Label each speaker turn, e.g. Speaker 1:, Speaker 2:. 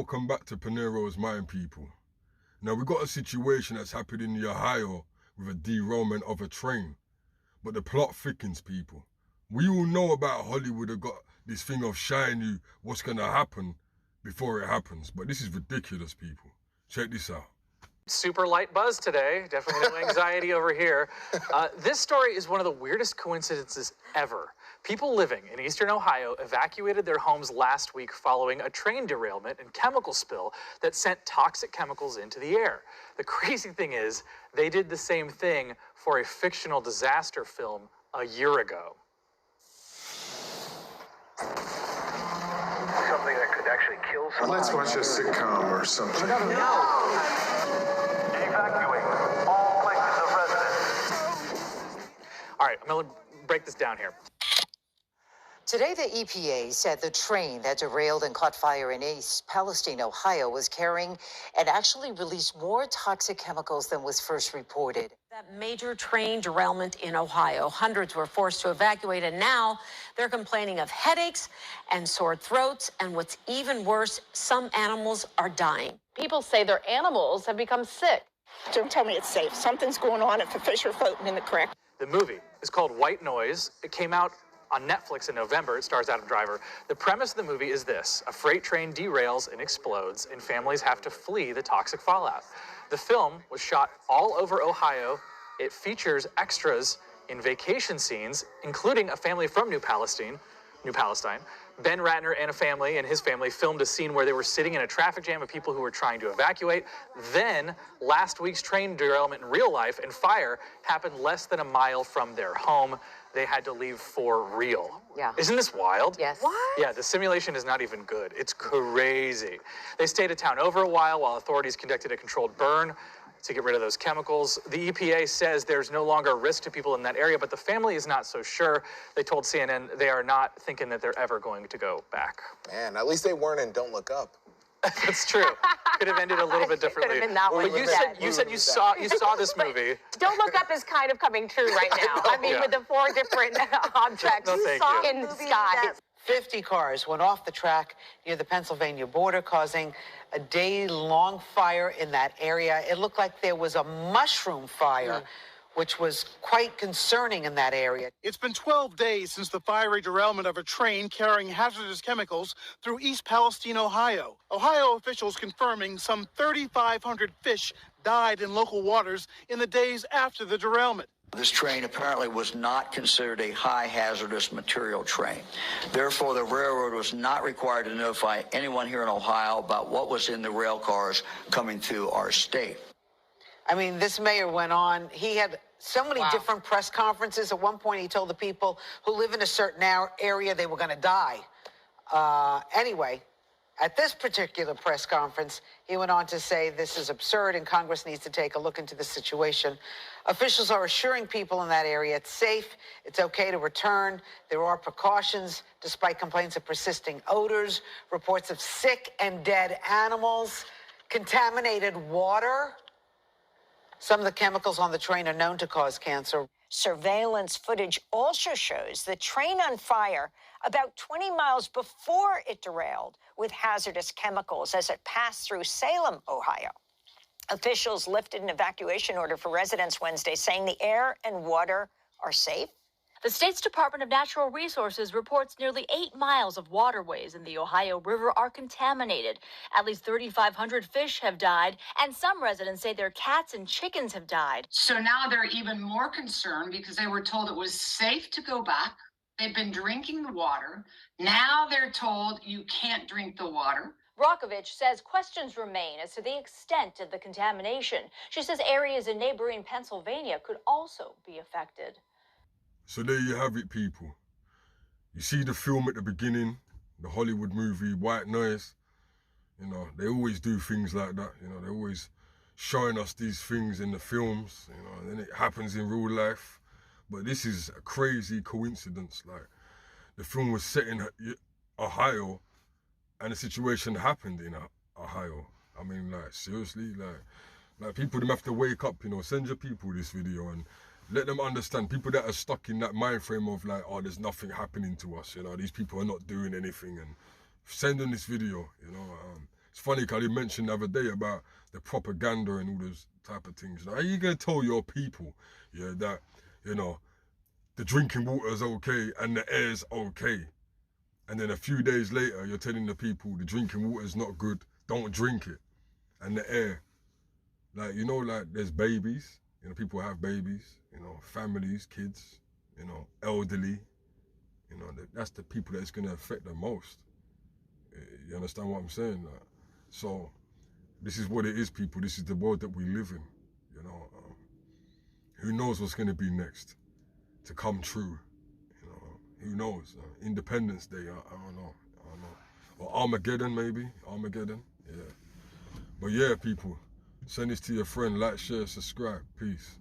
Speaker 1: Welcome back to Panero's Mind, people. Now, we got a situation that's happened in Ohio with a derailment of a train. But the plot thickens, people. We all know about Hollywood have got this thing of showing you what's going to happen before it happens. But this is ridiculous, people. Check this out.
Speaker 2: Super light buzz today. Definitely no anxiety over here. This story is one of the weirdest coincidences ever. People living in eastern Ohio evacuated their homes last week following a train derailment and chemical spill that sent toxic chemicals into the air. The crazy thing is, they did the same thing for a fictional disaster film a year ago.
Speaker 3: Something that could actually kill someone.
Speaker 4: Let's watch a sitcom or something.
Speaker 3: Evacuate all places of residence.
Speaker 2: All right, I'm going to break this down here.
Speaker 5: Today, the EPA said the train that derailed and caught fire in East Palestine, Ohio, was carrying and actually released more toxic chemicals than was first reported.
Speaker 6: That major train derailment in Ohio. Hundreds were forced to evacuate, and now they're complaining of headaches and sore throats. And what's even worse, some animals are dying.
Speaker 7: People say their animals have become sick.
Speaker 8: Don't tell me it's safe. Something's going on if the fish are floating in the creek.
Speaker 2: The movie is called White Noise. It came out on Netflix in November. It stars Adam Driver. The premise of the movie is this: a freight train derails and explodes, and families have to flee the toxic fallout. The film was shot all over Ohio. It features extras in vacation scenes, including a family from New Palestine. Ben Ratner and his family filmed a scene where they were sitting in a traffic jam of people who were trying to evacuate. Then, last week's train derailment in real life and fire happened less than a mile from their home. They had to leave for real.
Speaker 7: Yeah.
Speaker 2: Isn't this wild?
Speaker 7: Yes.
Speaker 6: What?
Speaker 2: Yeah, the simulation is not even good. It's crazy. They stayed at town over a while authorities conducted a controlled burn to get rid of those chemicals. The EPA says there's no longer a risk to people in that area, but the family is not so sure. They told CNN they are not thinking that they're ever going to go back.
Speaker 9: Man, at least they weren't in Don't Look Up.
Speaker 2: That's true. Could have ended a little bit differently.
Speaker 7: Could have been that one.
Speaker 2: But you said you saw this movie.
Speaker 7: Don't Look Up is kind of coming true right now. I mean, with the 4 different objects in the sky.
Speaker 5: 50 cars went off the track near the Pennsylvania border, causing a day-long fire in that area. It looked like there was a mushroom fire, which was quite concerning in that area.
Speaker 10: It's been 12 days since the fiery derailment of a train carrying hazardous chemicals through East Palestine, Ohio. Ohio officials confirming some 3,500 fish died in local waters in the days after the derailment.
Speaker 11: This train apparently was not considered a high hazardous material train. Therefore, the railroad was not required to notify anyone here in Ohio about what was in the rail cars coming through our state.
Speaker 5: I mean, this mayor went on. He had so many different press conferences. At one point, he told the people who live in a certain area they were going to die. Anyway, at this particular press conference, he went on to say this is absurd and Congress needs to take a look into the situation. Officials are assuring people in that area it's safe, it's okay to return. There are precautions despite complaints of persisting odors, reports of sick and dead animals, contaminated water. Some of the chemicals on the train are known to cause cancer.
Speaker 12: Surveillance footage also shows the train on fire about 20 miles before it derailed with hazardous chemicals as it passed through Salem, Ohio. Officials lifted an evacuation order for residents Wednesday, saying the air and water are safe.
Speaker 13: The state's Department of Natural Resources reports nearly 8 miles of waterways in the Ohio River are contaminated. At least 3,500 fish have died, and some residents say their cats and chickens have died.
Speaker 14: So now they're even more concerned because they were told it was safe to go back. They've been drinking the water. Now they're told you can't drink the water.
Speaker 13: Brockovich says questions remain as to the extent of the contamination. She says areas in neighboring Pennsylvania could also be affected.
Speaker 1: So there you have it, people. You see the film at the beginning, the Hollywood movie, White Noise. You know, they always do things like that. You know, they're always showing us these things in the films, you know, and then it happens in real life. But this is a crazy coincidence. Like, the film was set in Ohio, and the situation happened in Ohio. I mean, like, seriously, like people them have to wake up, you know, send your people this video and let them understand. People that are stuck in that mind frame of like, oh, there's nothing happening to us, you know, these people are not doing anything, and send them this video, you know. It's funny because you mentioned the other day about the propaganda and all those type of things. How are you going to tell your people, yeah, that, you know, the drinking water is okay and the air's okay? And then a few days later, you're telling the people the drinking water is not good, don't drink it. And the air, like, you know, like there's babies, you know, people have babies, you know, families, kids, you know, elderly, you know, that's the people that it's going to affect the most. You understand what I'm saying? So this is what it is, people. This is the world that we live in, you know. Who knows what's going to be next to come true? You know, who knows? Independence Day, I don't know. Or Armageddon, maybe. Armageddon, yeah. But yeah, people, send this to your friend. Like, share, subscribe. Peace.